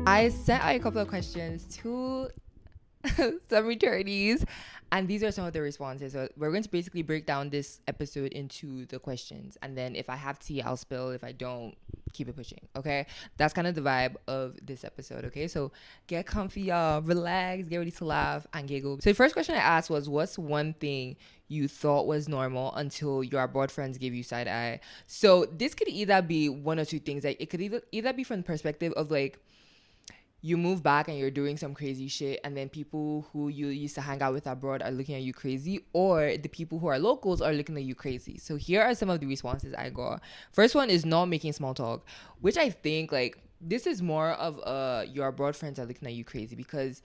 I sent out a couple of questions to some returnees, and these are some of the responses. So we're going to basically break down this episode into the questions, and then if I have tea, I'll spill. If I don't, keep it pushing. Okay, that's kind of the vibe of this episode. Okay, so get comfy, y'all, relax, get ready to laugh and giggle. So the first question I asked was, what's one thing you thought was normal until your abroad friends gave you side eye? So this could either be one or two things. Like it could either be from the perspective of like, you move back and you're doing some crazy shit, and then people who you used to hang out with abroad are looking at you crazy, or the people who are locals are looking at you crazy. So here are some of the responses I got. First one is not making small talk, which I think like this is more of your abroad friends are looking at you crazy, because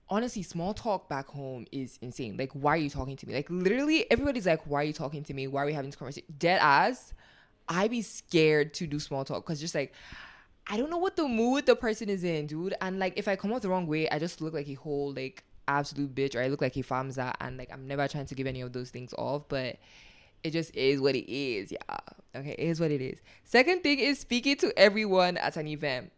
honestly, small talk back home is insane. Like, why are you talking to me? Like, literally everybody's like, why are you talking to me? Why are we having this conversation? Dead ass, I be scared to do small talk, because just like, I don't know what the mood the person is in, dude. And like, if I come out the wrong way, I just look like a whole like absolute bitch, or I look like a famza. And like, I'm never trying to give any of those things off, but it just is what it is. Yeah. Okay. It is what it is. Second thing is speaking to everyone at an event.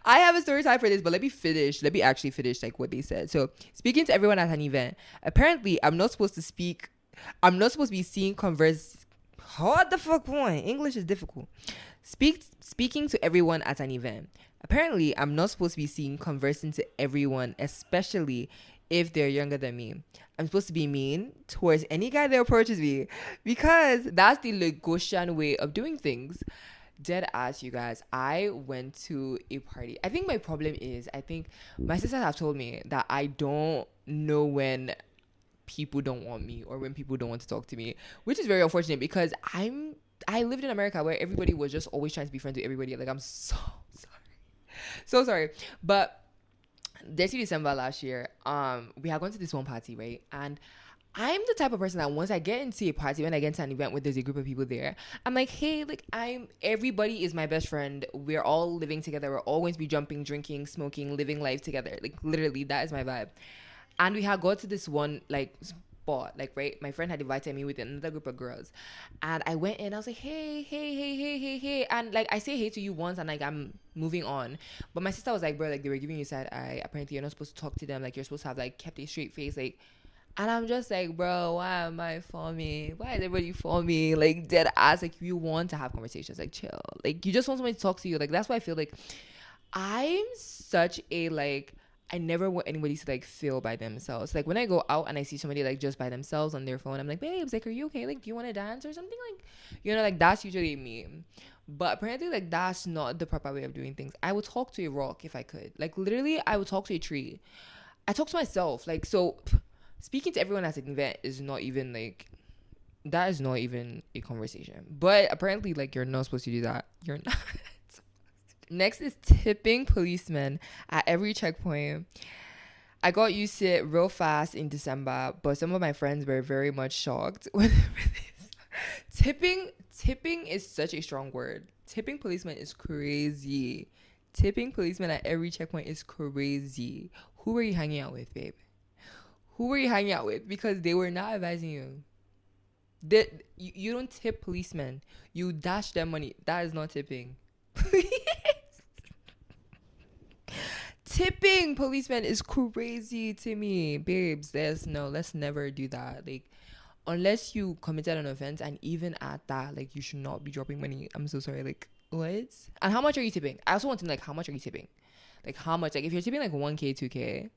I have a story time for this, but let me finish. Let me actually finish like what they said. So speaking to everyone at an event. Apparently, I'm not supposed to speak. I'm not supposed to be seeing converse. What the fuck point? English is difficult. Speaking to everyone at an event. Apparently, I'm not supposed to be seen conversing to everyone, especially if they're younger than me. I'm supposed to be mean towards any guy that approaches me, because that's the Lagosian way of doing things. Dead ass, you guys. I went to a party. I think my problem is, I think my sisters have told me that I don't know when people don't want me or when people don't want to talk to me, which is very unfortunate, because I lived in America where everybody was just always trying to be friends with everybody. Like, I'm so sorry. But this December last year, we had gone to this one party, right? And I'm the type of person that once I get into a party, when I get into an event where there's a group of people there, I'm like, hey, like, everybody is my best friend. We're all living together. We're all going to be jumping, drinking, smoking, living life together. Like, literally, that is my vibe. And we had got to this one like spot, like, right, my friend had invited me with another group of girls, and I went in. I was like, hey, and like, I say hey to you once and like I'm moving on. But my sister was like, bro, like, they were giving you side eye. Apparently you're not supposed to talk to them. Like, you're supposed to have like kept a straight face. Like, and I'm just like, bro, why am I for me? Why is everybody for me? Like, dead ass. Like, you want to have conversations, like, chill. Like, you just want somebody to talk to you. Like, that's why I feel like I'm such a like, I never want anybody to like feel by themselves. Like, when I go out and I see somebody like just by themselves on their phone, I'm like, babes, like, are you okay? Like, do you want to dance or something? Like, you know, like, that's usually me. But apparently, like, that's not the proper way of doing things. I would talk to a rock if I could. Like, literally, I would talk to a tree. I talk to myself. Like, so speaking to everyone at an event is not even like, that is not even a conversation. But apparently, like, you're not supposed to do that. You're not. Next is tipping policemen at every checkpoint. I got used to it real fast in December, but some of my friends were very much shocked when tipping is such a strong word. Tipping policemen is crazy. Tipping policemen at every checkpoint is crazy. Who were you hanging out with, babe? Who were you hanging out with? Because they were not advising you. You don't tip policemen. You dash them money. That is not tipping. Tipping policemen is crazy to me, babes. Let's never do that. Like, unless you committed an offense, and even at that, like, you should not be dropping money. I'm so sorry. Like, what? And how much are you tipping? I also want to know, like, how much are you tipping? Like, how much? Like, if you're tipping like 1K, 2K,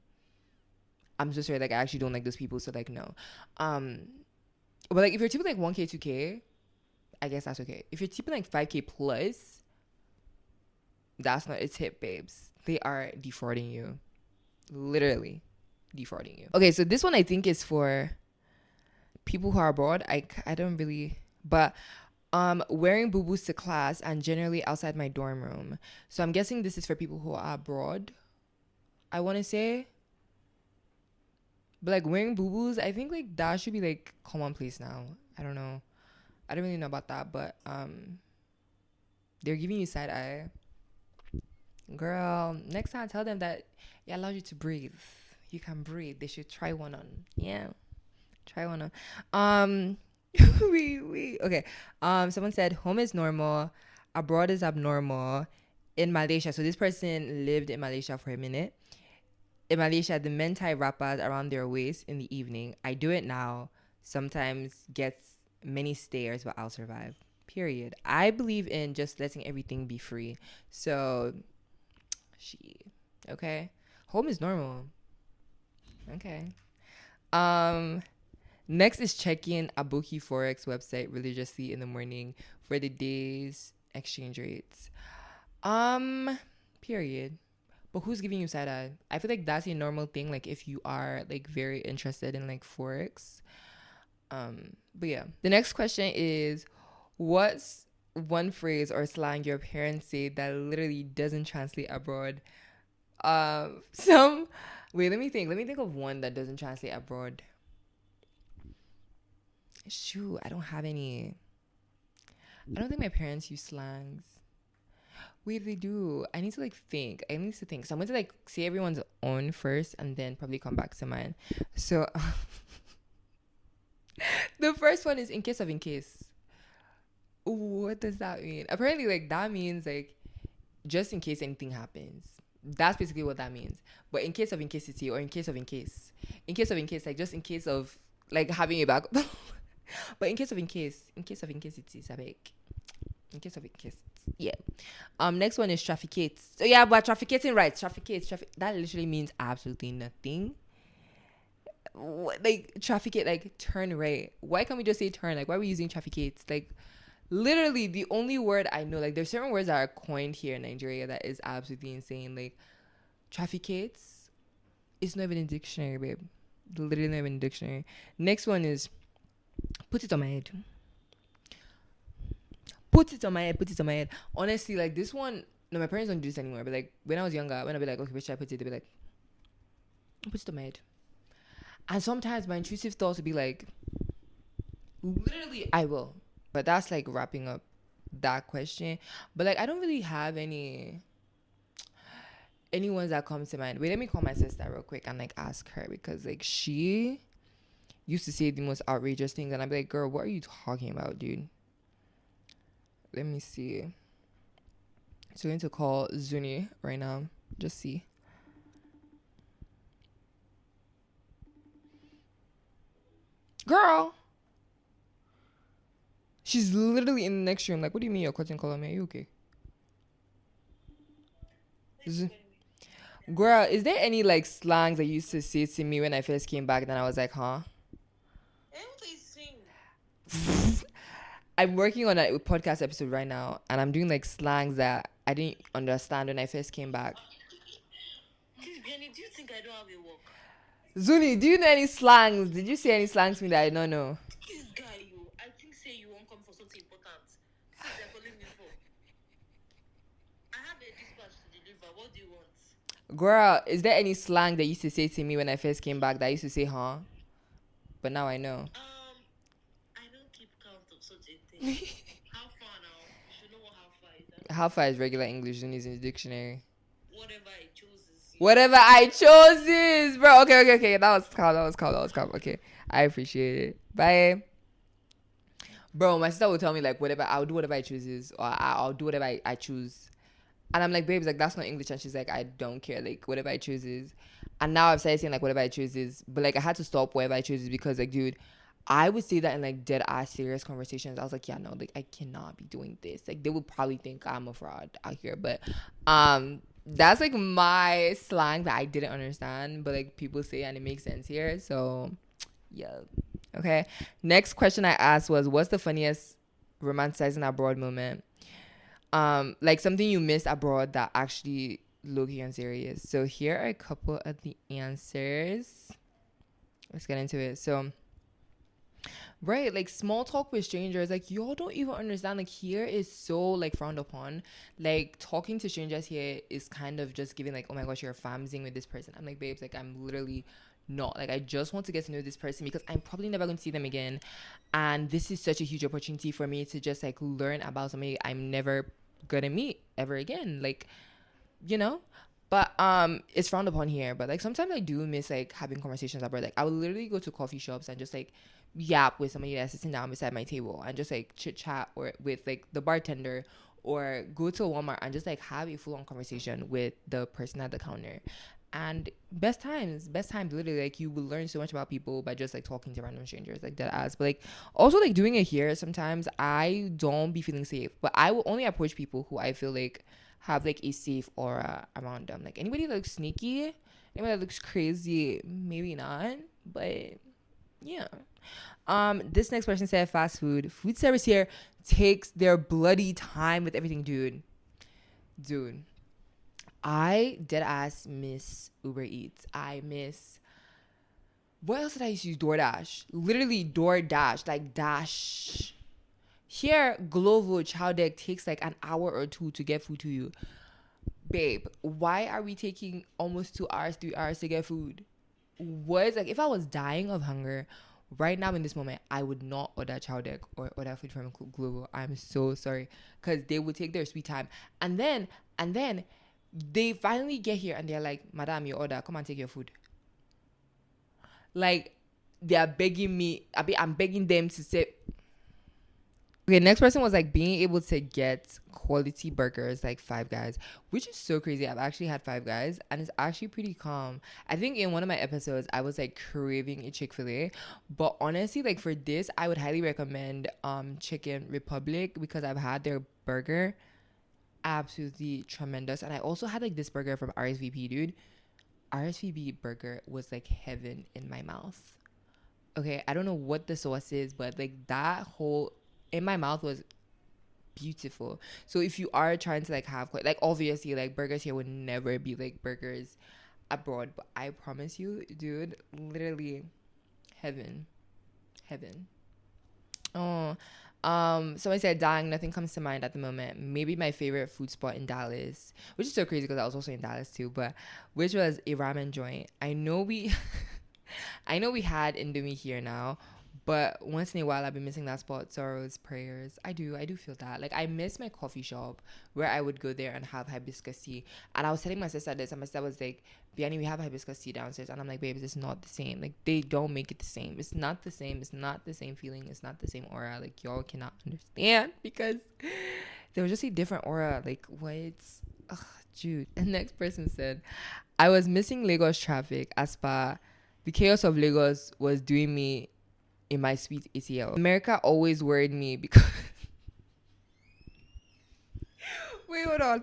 I'm so sorry. Like, I actually don't like those people, so like, no. But like, if you're tipping like 1K, 2K, I guess that's okay. If you're tipping like 5K plus, that's not a tip, babes. They are defrauding you. Literally defrauding you. Okay, so this one I think is for people who are abroad. I don't really, but wearing boo-boos to class and generally outside my dorm room. So I'm guessing this is for people who are abroad, I want to say. But like, wearing boo-boos, I think like that should be like commonplace now. I don't know. I don't really know about that, but they're giving you side eye. Girl, next time tell them that it allows you to breathe. You can breathe. They should try one on. Yeah. Try one on. Okay. Someone said home is normal. abroad is abnormal. In Malaysia, so this person lived in Malaysia for a minute. In Malaysia, the men tie wrappers around their waist in the evening. I do it now. Sometimes gets many stares, but I'll survive. Period. I believe in just letting everything be free. So, okay. Home is normal. Okay. Next is checking Abuki Forex website religiously in the morning for the day's exchange rates. Period. But who's giving you side eye? I feel like that's a normal thing. Like if you are like very interested in like Forex. But yeah. The next question is, what's one phrase or slang your parents say that literally doesn't translate abroad? Let me think. Let me think of one that doesn't translate abroad. Shoot, I don't have any. I don't think my parents use slangs. Wait, they do. I need to think. So I'm going to say everyone's own first and then probably come back to mine. So the first one is in case. What does that mean? Apparently that means just in case anything happens. That's basically what that means. But in case of incasity or in case of in case. In case of in case, just in case of having a back. But in case of incasity, in case of incase. Yeah. Next one is trafficate. So yeah, but trafficating rights. Trafficate. That literally means absolutely nothing. Trafficate, turn right. Why can't we just say turn? Why are we using trafficate? Literally the only word I know. There's certain words that are coined here in Nigeria that is absolutely insane. Trafficates. It's not even in the dictionary, babe. Literally not even in the dictionary. Next one is put it on my head. Put it on my head. Honestly, this one, no, my parents don't do this anymore. But when I was younger, when I'd be okay, where should I put it? They'd be put it on my head. And sometimes my intrusive thoughts would be literally, I will. But that's wrapping up that question. But I don't really have any ones that come to mind. Wait, let me call my sister real quick and ask her, because she used to say the most outrageous things, and I'd be girl, what are you talking about, dude? Let me see. So I'm going to call Zuni right now. Just see. Girl. She's literally in the next room. What do you mean you're cutting color me? Are you okay? Girl, is there any slangs that you used to say to me when I first came back? Then I was huh? I'm working on a podcast episode right now, and I'm doing slangs that I didn't understand when I first came back. Do you think I don't have a work? Zuni, do you know any slangs? Did you say any slangs to me that I don't know? This guy, I think you won't come for something important. So they're calling me for. I have a dispatch to deliver. What do you want? Girl, is there any slang that you used to say to me when I first came back that I used to say, huh? But now I know. I don't keep count of such a thing. How far now? You should know what how far is. How far is regular English? Zuni is in the dictionary. Whatever I choose is. Bro. Okay. That was calm. Okay. I appreciate it. Bye. Bro, my sister will tell me whatever, I'll do whatever I choose, or I'll do whatever I choose. And I'm babes, that's not English. And she's I don't care, whatever I choose is. And now I've started saying whatever I choose is, but I had to stop whatever I choose is, because dude, I would say that in dead ass serious conversations. I was yeah, no, I cannot be doing this. They would probably think I'm a fraud out here. But that's my slang that I didn't understand, but people say, and it makes sense here. So yeah. Okay. Next question I asked was, what's the funniest romanticizing abroad moment? Something you missed abroad that actually low-key and serious. So here are a couple of the answers. Let's get into it. So right, small talk with strangers, y'all don't even understand. Here is so frowned upon. Talking to strangers here is kind of just giving oh my gosh, you're famsing with this person. I'm babes, I'm literally not. I just want to get to know this person, because I'm probably never going to see them again, and this is such a huge opportunity for me to just learn about somebody I'm never gonna meet ever again, but it's frowned upon here. But sometimes I do miss having conversations abroad. I would literally go to coffee shops and just yap with somebody that's sitting down beside my table and just chit chat or with the bartender, or go to Walmart and just like have a full-on conversation with the person at the counter. And best times, literally, like you will learn so much about people by just like talking to random strangers, like that ass. But like also like doing it here, sometimes I don't be feeling safe, but I will only approach people who I feel like have like a safe aura around them. Like anybody that looks sneaky, anybody that looks crazy, maybe not. But yeah. This next person said fast food service here takes their bloody time with everything, dude. I dead ass miss Uber Eats. I miss, what else did I used to use? DoorDash. Literally DoorDash, like Dash. Here, Glovo Chowdeck takes like an hour or two to get food to you. Babe, why are we taking almost 2 hours, 3 hours to get food? What? Like, if I was dying of hunger right now in this moment, I would not order Chowdeck or order food from Glovo. I'm so sorry. Because they would take their sweet time. And then they finally get here and they're like, Madam, your order, come and take your food. Like, they are begging me. I'm begging them to say. Okay, next person was like being able to get quality burgers like Five Guys, which is so crazy. I've actually had Five Guys and it's actually pretty calm. I think in one of my episodes I was like craving a Chick-fil-A, but honestly, like for this, I would highly recommend Chicken Republic because I've had their burger. Absolutely tremendous. And I also had like this burger from RSVP, dude. RSVP burger was like heaven in my mouth. Okay, I don't know what the sauce is, but like that whole in my mouth was beautiful. So if you are trying to like have like obviously like burgers here would never be like burgers abroad, but I promise you, dude, literally heaven. Oh, somebody said, dang, nothing comes to mind at the moment. Maybe my favorite food spot in Dallas, which is so crazy because I was also in Dallas too, but which was a ramen joint. I know we had Indomie here now, but once in a while I've been missing that spot. Sorrows, prayers. I do feel that. Like I miss my coffee shop where I would go there and have hibiscus tea. And I was telling my sister this, and my sister was like, Vianney, we have hibiscus tea downstairs. And I'm like, babe, it's not the same. Like they don't make it the same. It's not the same. It's not the same feeling. It's not the same aura. Like y'all cannot understand because there was just a different aura. Like what? Ugh, Jude. And next person said, I was missing Lagos traffic as per the chaos of Lagos was doing me in my sweet ATL. America always worried me because wait, hold on.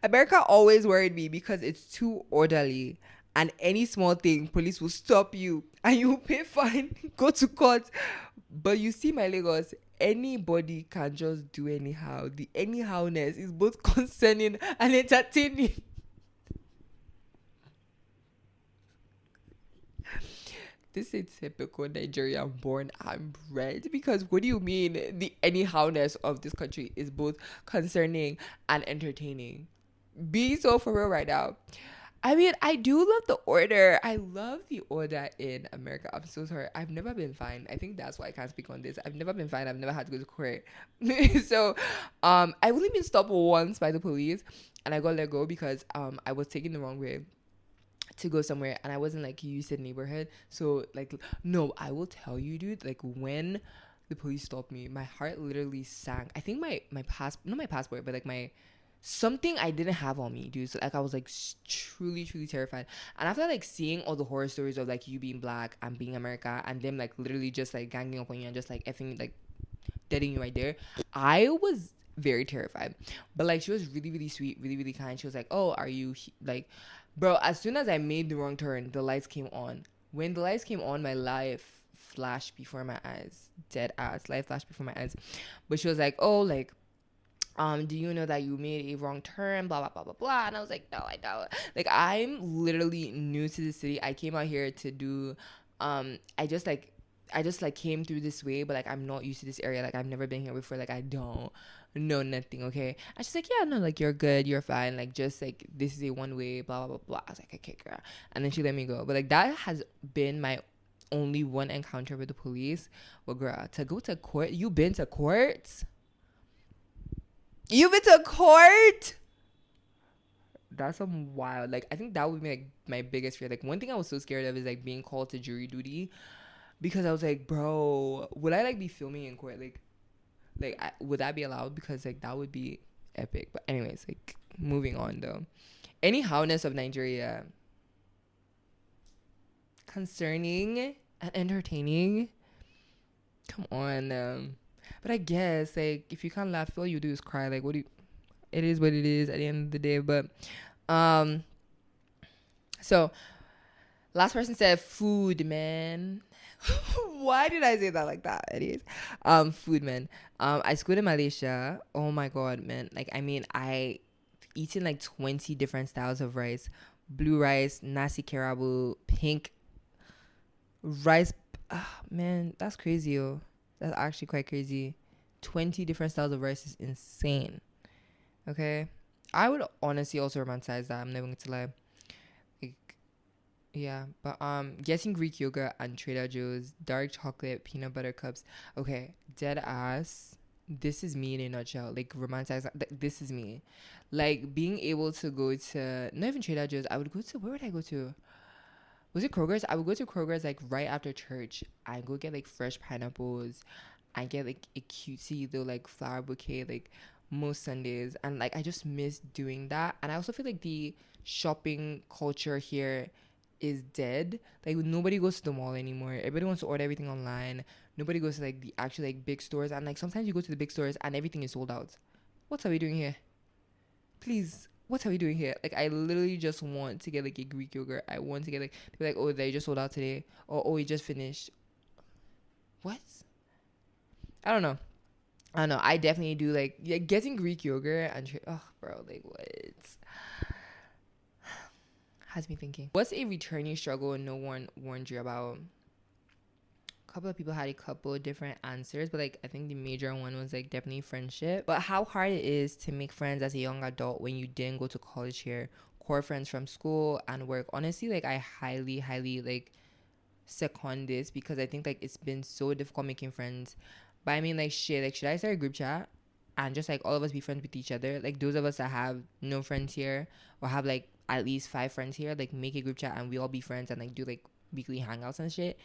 America always worried me because it's too orderly and any small thing, police will stop you and you will pay fine, go to court. But you see my Lagos, anybody can just do anyhow. The anyhowness is both concerning and entertaining. This is typical Nigerian born and bred, because what do you mean the anyhowness of this country is both concerning and entertaining? Be so for real right now. I mean, I do love the order. I love the order in America. I'm so sorry. I've never been fined. I think that's why I can't speak on this. I've never been fined. I've never had to go to court. So, I've only been stopped once by the police, and I got let go because I was taking the wrong way to go somewhere and I wasn't like used to the neighborhood. So like, no, I will tell you, dude, like when the police stopped me, my heart literally sank. I think my not my passport, but like my something I didn't have on me, dude. So like I was like truly terrified. And after like seeing all the horror stories of like you being black and being America and them like literally just like ganging up on you and just like effing like deading you right there, I was very terrified. But like she was really sweet, really kind. She was like, oh, are you like, bro, as soon as I made the wrong turn, the lights came on. When the lights came on, my life flashed before my eyes. Dead ass. Life flashed before my eyes. But she was like, oh, like, do you know that you made a wrong turn? Blah, blah, blah, blah, blah. And I was like, no, I don't. Like, I'm literally new to the city. I came out here to do, I just came through this way, but like I'm not used to this area. Like I've never been here before. Like I don't know nothing. Okay. And she's like, yeah, no, like you're good, you're fine. Like just like this is a one way, blah blah blah blah. I was like, okay, girl. And then she let me go. But like that has been my only one encounter with the police. Well, girl, to go to court, you've been to court? You've been to court? That's some wild. Like I think that would be like my biggest fear. Like one thing I was so scared of is like being called to jury duty. Because I was like, bro, would I like be filming in court? Like would that be allowed? Because like that would be epic. But anyways, like moving on though. Any howness of Nigeria? Concerning and entertaining. Come on. But I guess like if you can't laugh, all you do is cry. Like what do you? It is what it is at the end of the day. But so last person said food, man. Why did I say that like that? Anyways, food, man. I schooled in Malaysia. Oh my god, man. Like I mean, I eaten like 20 different styles of rice. Blue rice, nasi kerabu, pink rice. Man, that's crazy, yo. That's actually quite crazy. 20 different styles of rice is insane. Okay, I would honestly also romanticize that. I'm never going to lie. Like, yeah, but getting Greek yogurt and Trader Joe's dark chocolate peanut butter cups. Okay, dead ass. This is me in a nutshell. Like romanticize. This is me. Like being able to go to not even Trader Joe's. I would go to, where would I go to? Was it Kroger's? I would go to Kroger's like right after church. I go get like fresh pineapples. I get like a cutesy little like flower bouquet like most Sundays, and like I just miss doing that. And I also feel like the shopping culture here is dead. Like nobody goes to the mall anymore. Everybody wants to order everything online. Nobody goes to like the actual like big stores, and like sometimes you go to the big stores and everything is sold out. What are we doing here? Please, what are we doing here? Like I literally just want to get like a Greek yogurt. I want to get like, to be like, oh, they just sold out today, or oh, it just finished. What? I don't know. I definitely do like, yeah, getting Greek yogurt and oh bro, like what has me thinking. What's a returnee struggle no one warned you about? A couple of people had a couple of different answers, but like I think the major one was like definitely friendship. But how hard it is to make friends as a young adult when you didn't go to college here, core friends from school and work. Honestly, like I highly like second this, because I think like it's been so difficult making friends. But I mean, like shit, like should I start a group chat and just like all of us be friends with each other? Like those of us that have no friends here or have like at least 5 friends here, like make a group chat and we all be friends and like do like weekly hangouts and shit.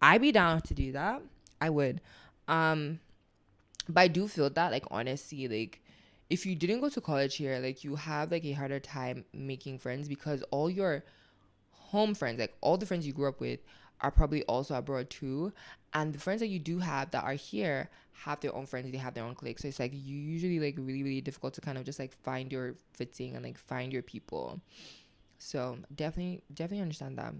I'd be down to do that. I would. But I do feel that like honestly, like if you didn't go to college here, like you have like a harder time making friends, because all your home friends, like all the friends you grew up with, are probably also abroad too. And the friends that you do have that are here have their own friends, they have their own cliques. So it's like you usually like really difficult to kind of just like find your fitting and like find your people. So definitely understand that.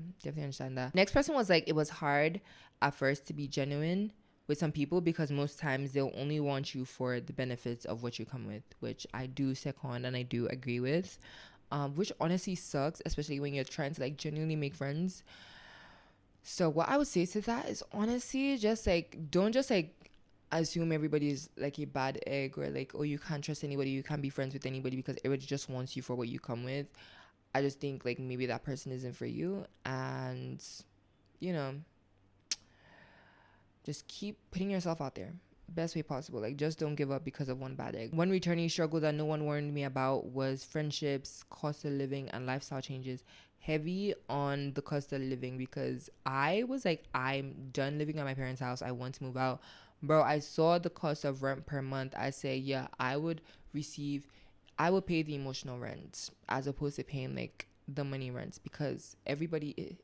Next person was like, it was hard at first to be genuine with some people because most times they'll only want you for the benefits of what you come with, which I do second and I do agree with, which honestly sucks, especially when you're trying to like genuinely make friends. So what I would say to that is honestly just like, don't just like assume everybody's like a bad egg, or like, oh, you can't trust anybody, you can't be friends with anybody because everybody just wants you for what you come with. I just think like maybe that person isn't for you, and you know, just keep putting yourself out there best way possible. Like just don't give up because of one bad egg. One returnee struggle that no one warned me about was friendships, cost of living, and lifestyle changes. Heavy on the cost of living, because I was like, I'm done living at my parents' house, I want to move out. Bro, I saw the cost of rent per month. I say, yeah, I would pay the emotional rent as opposed to paying like the money rents, because everybody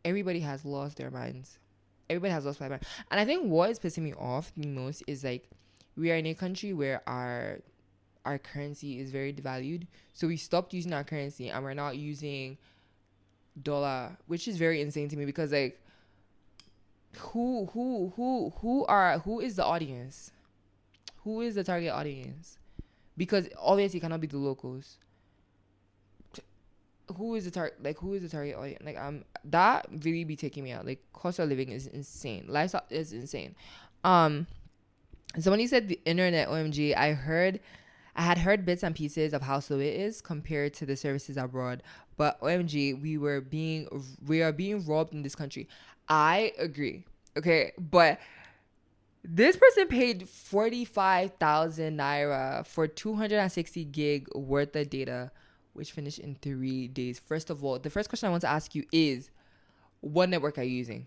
has lost their minds. Everybody has lost their mind. And I think what is pissing me off the most is like, we are in a country where our currency is very devalued. So we stopped using our currency and we're not using dollar, which is very insane to me, because like who is the audience? Who is the target audience? Because obviously it cannot be the locals. Who is the target audience? Like that really be taking me out. Like cost of living is insane. Lifestyle is insane. Somebody said the internet, OMG. I had heard bits and pieces of how slow it is compared to the services abroad, but OMG, we are being robbed in this country. I agree. Okay, but this person paid 45,000 naira for 260 gig worth of data, which finished in 3 days. First of all, the first question I want to ask you is, what network are you using?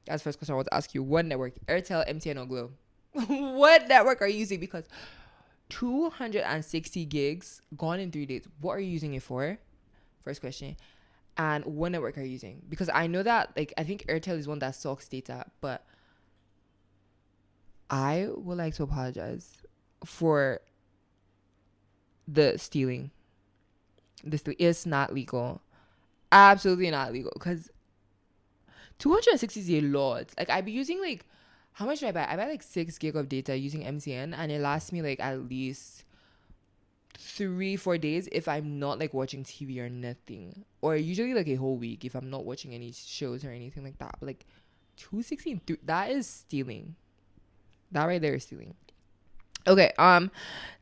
That's the first question I want to ask you. What network? Airtel, MTN, or Glo? What network are you using? Because 260 gigs gone in 3 days. What are you using it for? First question. And what network are you using? Because I know that, like, I think Airtel is one that sucks data, but I would like to apologize for the stealing. It's not legal. Absolutely not legal. Because 260 is a lot. Like, I'd be using, like, how much do I buy? I buy like 6 gig of data using MCN, and it lasts me like at least 3-4 days if I'm not like watching TV or nothing, or usually like a whole week if I'm not watching any shows or anything like that. But like 260, that is stealing. That right there is stealing. Okay.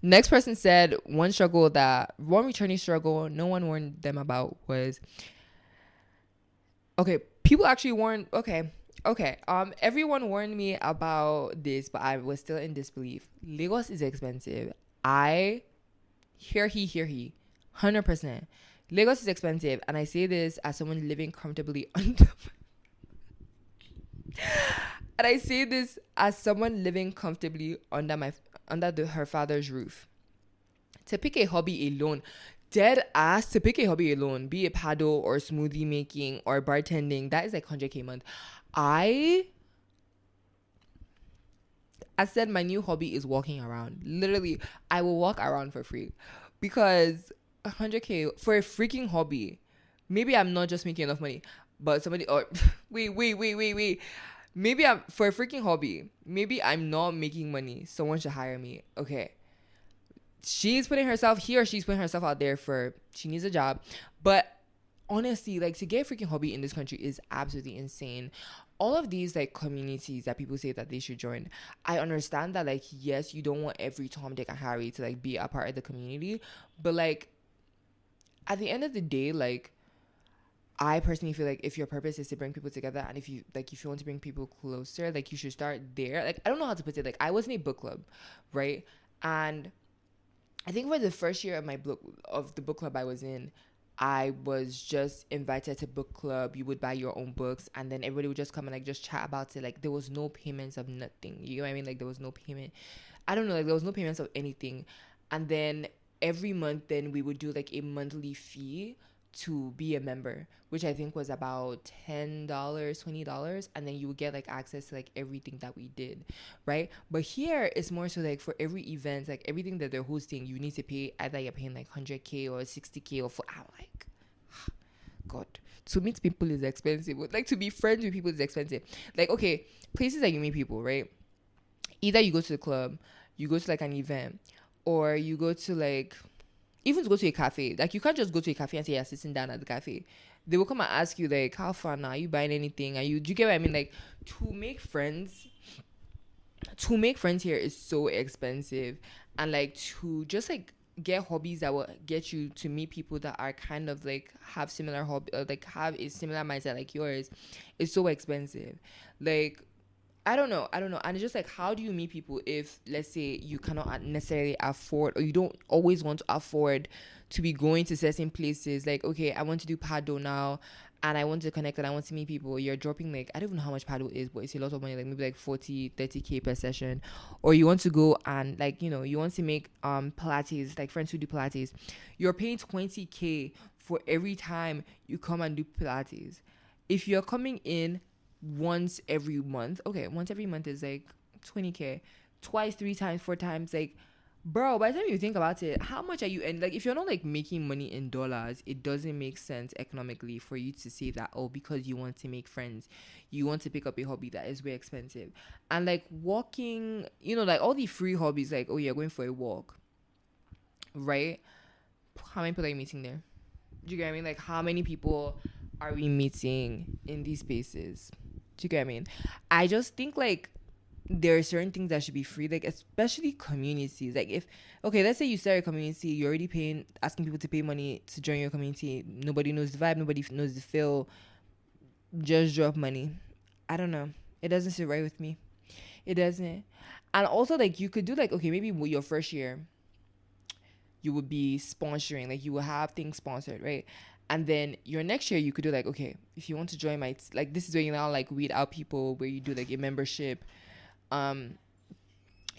Next person said one returnee struggle no one warned them about was, okay, people actually warned. Okay. Everyone warned me about this, but I was still in disbelief. Lagos is expensive. Hear he 100%. Lagos is expensive, and I say this as someone living comfortably under and I say this as someone living comfortably under her father's roof. To pick a hobby alone, dead ass, to pick a hobby alone, be it paddle or smoothie making or bartending, that is like 100K a month. I said my new hobby is walking around. Literally, I will walk around for free because 100K for a freaking hobby. Maybe I'm not just making enough money, but somebody, or wait. Maybe I'm for a freaking hobby. Maybe I'm not making money. Someone should hire me. Okay. She's putting herself out there she needs a job. But honestly, like, to get a freaking hobby in this country is absolutely insane. All of these like communities that people say that they should join, I understand that, like, yes, you don't want every Tom, Dick, and Harry to like be a part of the community, but like at the end of the day, like, I personally feel like if your purpose is to bring people together, and if you want to bring people closer, like, you should start there. Like, I don't know how to put it. Like, I was in a book club, right? And I think for the first year of the book club I was in, I was just invited to book club. You would buy your own books, and then everybody would just come and like just chat about it. Like, there was no payments of nothing. You know what I mean? Like, there was no payment. I don't know. Like, there was no payments of anything. And then every month, then we would do like a monthly fee to be a member, which I think was about $10, $20, and then you would get like access to like everything that we did, right? But here it's more so like for every event, like everything that they're hosting, you need to pay. Either you're paying like 100K or 60K, or for, I'm like, God, to meet people is expensive. Like, to be friends with people is expensive. Like, okay, places that you meet people, right? Either you go to the club, you go to like an event, or you go to like, even to go to a cafe. Like, you can't just go to a cafe and say you're sitting down at the cafe. They will come and ask you like, how fun are you buying anything? Do you get what I mean? Like, to make friends here is so expensive. And like, to just like get hobbies that will get you to meet people that are kind of like have similar hobby, like have a similar mindset like yours, is so expensive. Like, I don't know. And it's just like, how do you meet people if, let's say, you cannot necessarily afford, or you don't always want to afford to be going to certain places? Like, okay, I want to do paddle now, and I want to connect, and I want to meet people. You're dropping like, I don't even know how much paddle is, but it's a lot of money, like maybe like 40-30K per session. Or you want to go and like, you want to make Pilates, like friends who do Pilates. You're paying 20K for every time you come and do Pilates. If you're coming in once every month, okay, once every month is like 20K. Twice, 3 times, 4 times, like, bro, by the time you think about it, how much are you, and like, if you're not like making money in dollars, it doesn't make sense economically for you to say that, oh, because you want to make friends, you want to pick up a hobby that is way expensive. And like walking, like all the free hobbies, like, oh, you're going for a walk, right? How many people are you meeting there? Do you get what I mean? Like, how many people are we meeting in these spaces? Do you get what I mean? I just think like there are certain things that should be free, like especially communities. Like, if, okay, let's say you start a community, you're already asking people to pay money to join your community. Nobody knows the vibe, nobody knows the feel. Just drop money. I don't know. It doesn't sit right with me. It doesn't. And also, like, you could do like, okay, maybe your first year you would be sponsoring, like you will have things sponsored, right? And then your next year you could do like, okay, if you want to join like, this is where you now like weed out people, where you do like a membership.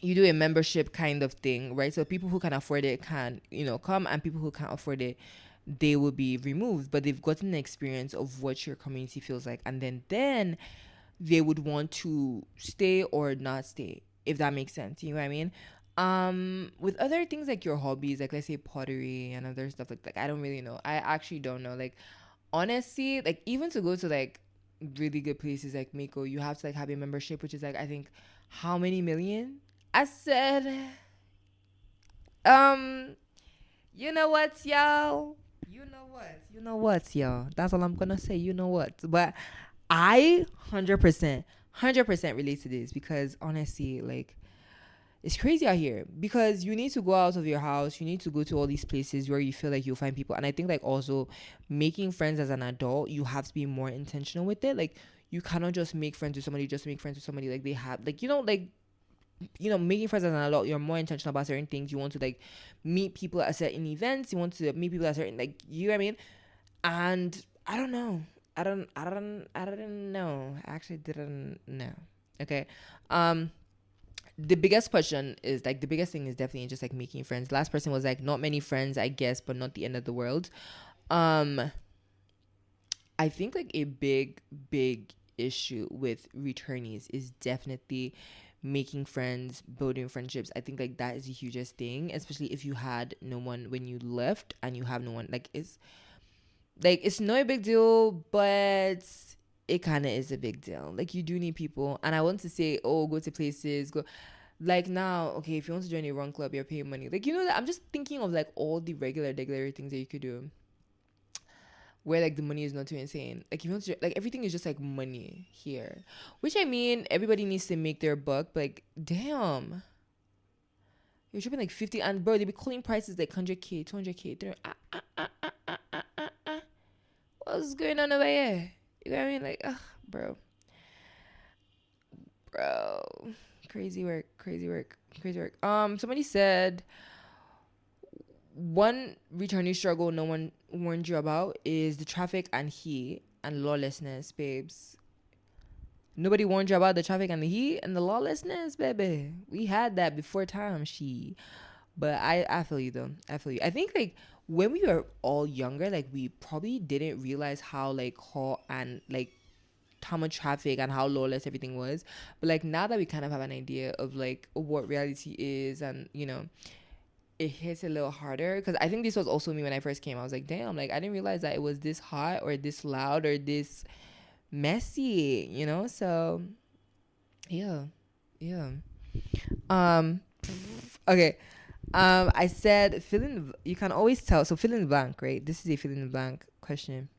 you do a membership kind of thing, right? So people who can afford it can, come, and people who can't afford it, they will be removed. But they've gotten the experience of what your community feels like, and then they would want to stay or not stay, if that makes sense. You know what I mean? With other things like your hobbies, like let's say pottery and other stuff like I don't really know. I actually don't know. Like honestly, like even to go to like really good places like Mako, you have to like have a membership, which is like I think how many million? I said, um, you know what, y'all? You know what? You know what, y'all? That's all I'm gonna say. You know what? But I 100% relate to this because honestly, like it's crazy out here because you need to go out of your house. You need to go to all these places where you feel like you'll find people. And I think like also making friends as an adult, you have to be more intentional with it. Like you cannot just make friends with somebody just to make friends with somebody. Like they have like, making friends as an adult, you're more intentional about certain things. You want to like meet people at certain events. You want to meet people at certain, like, you know what I mean? And I don't know. I didn't know. I actually didn't know. Okay. The biggest question is like the biggest thing is definitely just like making friends. Last person was like not many friends, I guess, but not the end of the world. I think like a big issue with returnees is definitely making friends, building friendships. I think like that is the hugest thing, especially if you had no one when you left and you have no one. Like it's not a big deal, but it kind of is a big deal. Like you do need people. And I want to say, oh, go to places, go like now, okay, if you want to join a run club, you're paying money. Like, that I'm just thinking of like all the regular things that you could do where like the money is not too insane. Like if you want to, like everything is just like money here, which I mean, everybody needs to make their buck, but like, damn, you're tripping like 50 and bro, they be calling prices like 100K, 200K. They're what's going on over here? You know what I mean? Like, bro, crazy work. Somebody said one returnee struggle no one warned you about is the traffic and heat and lawlessness, babes. Nobody warned you about the traffic and the heat and the lawlessness, baby. We had that before time, But I feel you though. I feel you. I think like when we were all younger, like we probably didn't realize how like hot and like how much traffic and how lawless everything was. But like now that we kind of have an idea of like what reality is, and it hits a little harder, because I think this was also me when I first came. I was like, damn, like I didn't realize that it was this hot or this loud or this messy, so yeah. Okay. I said you can always tell. So fill in the blank, right? This is a fill in the blank question.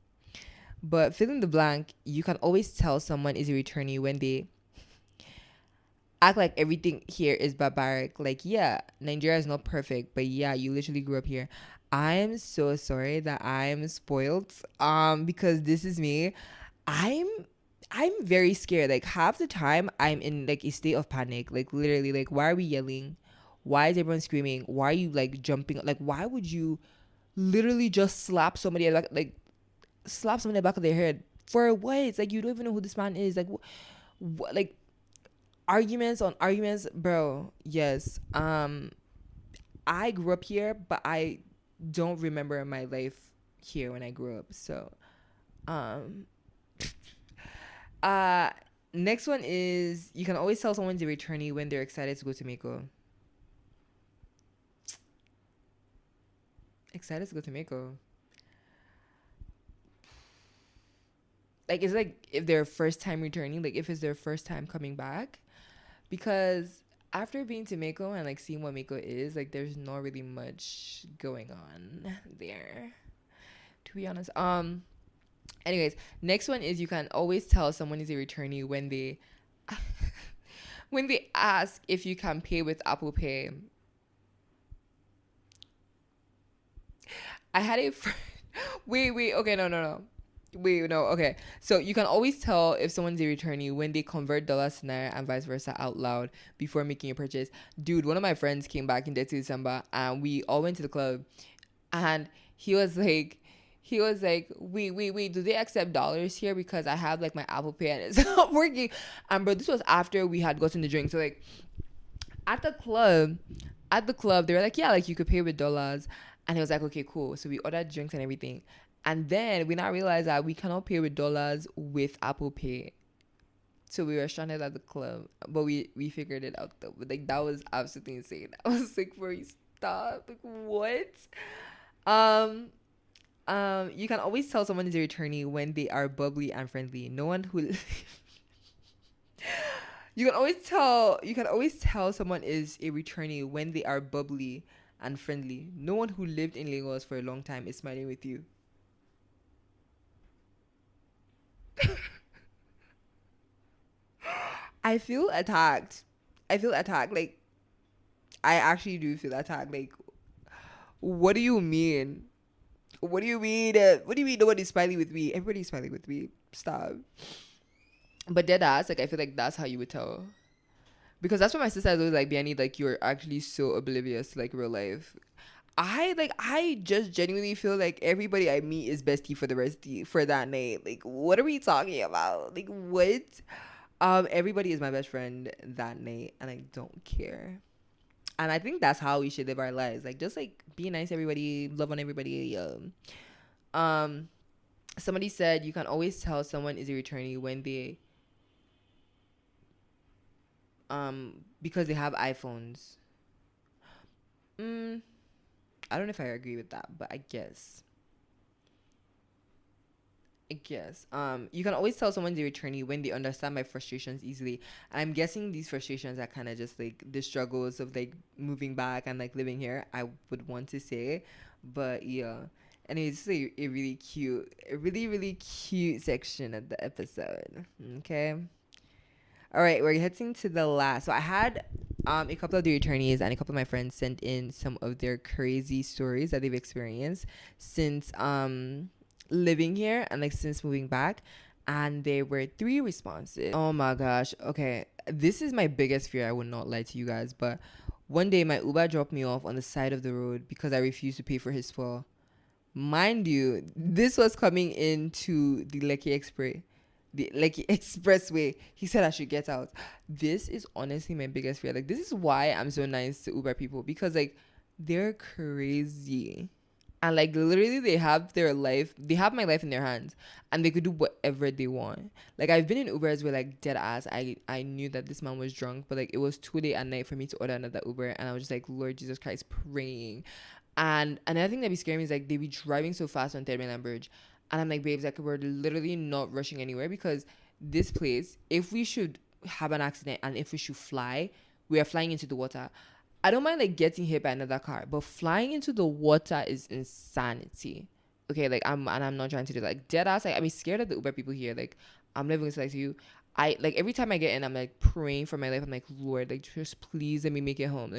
But fill in the blank, you can always tell someone is a returnee when they act like everything here is barbaric. Like, yeah, Nigeria is not perfect, but yeah, you literally grew up here. I am so sorry that I'm spoiled. Because this is me. I'm very scared. Like half the time I'm in like a state of panic. Like literally, like why are we yelling? Why is everyone screaming? Why are you like jumping? Like why would you literally just slap somebody like slap someone in the back of their head for what? It's like you don't even know who this man is. Like like arguments on arguments, bro. Yes. I grew up here, but I don't remember my life here when I grew up. So next one is you can always tell someone's a returnee when they're excited to go to Mako. Excited to go to Mako. Like it's like if they're first time returning, like if it's their first time coming back, because after being to Mako and like seeing what Mako is, like there's not really much going on there, to be honest. Anyways, next one is you can always tell someone is a returnee when they when they ask if you can pay with Apple Pay. I had a friend. Wait. Okay, no. Wait, no. Okay, so you can always tell if someone's a returnee when they convert dollars to naira and vice versa out loud before making a purchase. Dude, one of my friends came back in December and we all went to the club, and he was like, wait, do they accept dollars here? Because I have like my Apple Pay and it's not working. And bro, this was after we had gotten the drink. So like, at the club, they were like, yeah, like you could pay with dollars. And he was like, okay, cool. So we ordered drinks and everything. And then we now realized that we cannot pay with dollars with Apple Pay. So we were stranded at the club. But we figured it out though. But like that was absolutely insane. I was like, bro, stop. Like what? Um you can always tell someone is a returnee when they are bubbly and friendly. No one who you can always tell someone is a returnee when they are bubbly and friendly. No one who lived in Lagos for a long time is smiling with you. I feel attacked. Like I actually do feel attacked. Like what do you mean? What do you mean? What do you mean nobody's smiling with me? Everybody's smiling with me. Stop. But dead ass, like I feel like that's how you would tell. Because that's what my sister is always like, Biani, like you're actually so oblivious to like real life. I just genuinely feel like everybody I meet is bestie for the rest for that night. Like what are we talking about? Like what? Everybody is my best friend that night and I don't care. And I think that's how we should live our lives. Like just like be nice to everybody, love on everybody. Um somebody said you can always tell someone is a returnee when they because they have iPhones. I don't know if I agree with that, but I guess. You can always tell someone's a returnee when they understand my frustrations easily. And I'm guessing these frustrations are kind of just like the struggles of like moving back and like living here, I would want to say. But yeah. And it's like a really, really cute section of the episode. Okay. All right, we're heading to the last. So I had a couple of the returnees and a couple of my friends sent in some of their crazy stories that they've experienced since living here and like since moving back. And there were 3 responses. Oh my gosh. Okay. This is my biggest fear. I would not lie to you guys. But one day my Uber dropped me off on the side of the road because I refused to pay for his fare. Mind you, this was coming into the Lekki Expressway. He said I should get out. This is honestly my biggest fear. Like this is why I'm so nice to Uber people, because like they're crazy. And like literally they have my life in their hands and they could do whatever they want. Like I've been in Ubers where like dead ass I knew that this man was drunk, but like it was too late at night for me to order another Uber and I was just like, Lord Jesus Christ, praying. And another thing that be scaring me is like they be driving so fast on Third Mainland Bridge. And I'm like, babes, like we're literally not rushing anywhere because this place, if we should have an accident and if we should fly, we are flying into the water. I don't mind like getting hit by another car, but flying into the water is insanity. Okay, like I'm not trying to do that. Like dead ass, like I'm scared of the Uber people here. Like I'm never gonna say that to you. I like every time I get in, I'm like praying for my life. I'm like, Lord, like just please let me make it home.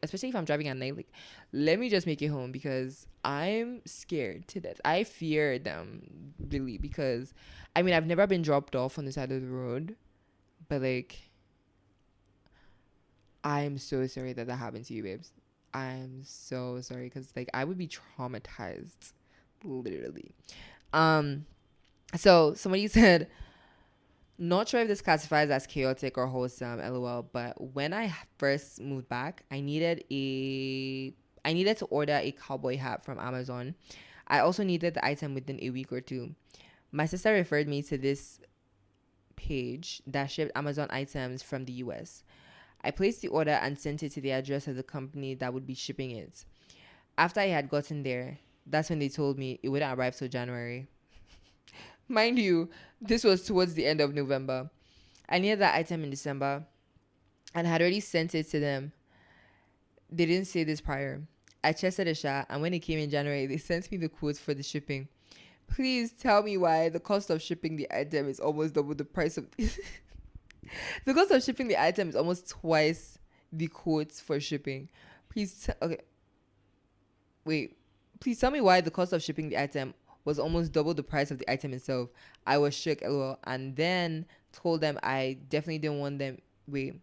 Especially if I'm driving at night, like let me just make it home because I'm scared to death. I fear them really because I mean I've never been dropped off on the side of the road, but like I'm so sorry that happened to you, babes. I'm so sorry because like I would be traumatized, literally. So somebody said, not sure if this classifies as chaotic or wholesome, lol. But when I first moved back, I needed to order a cowboy hat from Amazon. I also needed the item within a week or 2. My sister referred me to this page that shipped Amazon items from the US. I placed the order and sent it to the address of the company that would be shipping it. After I had gotten there, that's when they told me it wouldn't arrive till January. Mind you, this was towards the end of November. I needed that item in December and had already sent it to them. They didn't say this prior. I chested a shot, and when it came in January, they sent me the quotes for the shipping. Please tell me why the cost of shipping the item is almost double the price of... The cost of shipping the item is almost twice the quotes for shipping. Okay. Wait. Please tell me why the cost of shipping the item was almost double the price of the item itself. I was shook, lol, and then told them I definitely didn't want them. Wait.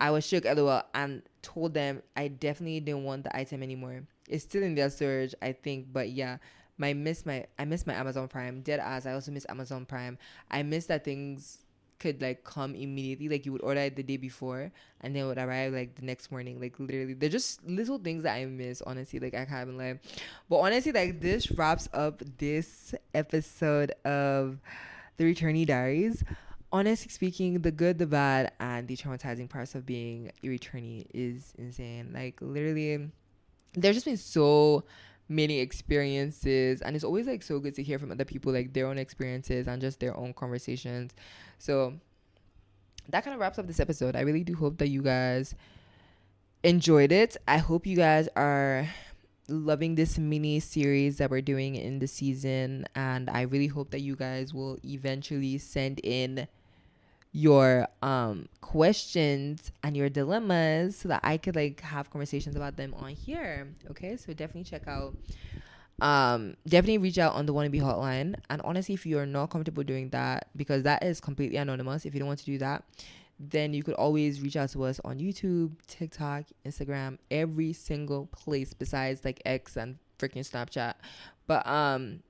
I was shook, lol, and told them I definitely didn't want the item anymore. It's still in their storage, I think, but yeah. I miss my Amazon Prime. Dead ass. I also miss Amazon Prime. I miss that things could like come immediately. Like you would order it the day before and then it would arrive like the next morning. Like literally, they're just little things that I miss. Honestly, like I can't even lie. But honestly, like this wraps up this episode of the Returnee Diaries. Honestly speaking, the good, the bad, and the traumatizing parts of being a returnee is insane. Like literally, there's just been so many experiences, and it's always like so good to hear from other people, like their own experiences and just their own conversations. So that kind of wraps up this episode. I really do hope that you guys enjoyed it. I hope you guys are loving this mini series that we're doing in the season, and I really hope that you guys will eventually send in your questions and your dilemmas so that I could like have conversations about them on here. Okay, so definitely check out definitely reach out on the Wannabe hotline. And honestly, if you're not comfortable doing that, because that is completely anonymous, if you don't want to do that, then you could always reach out to us on YouTube, TikTok, Instagram, every single place besides like X and freaking Snapchat. But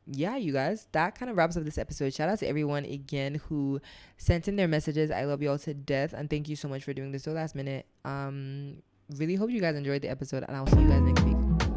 yeah, you guys, that kind of wraps up this episode. Shout out to everyone again who sent in their messages. I love you all to death, and thank you so much for doing this so last minute. Really hope you guys enjoyed the episode, and I'll see you guys next week.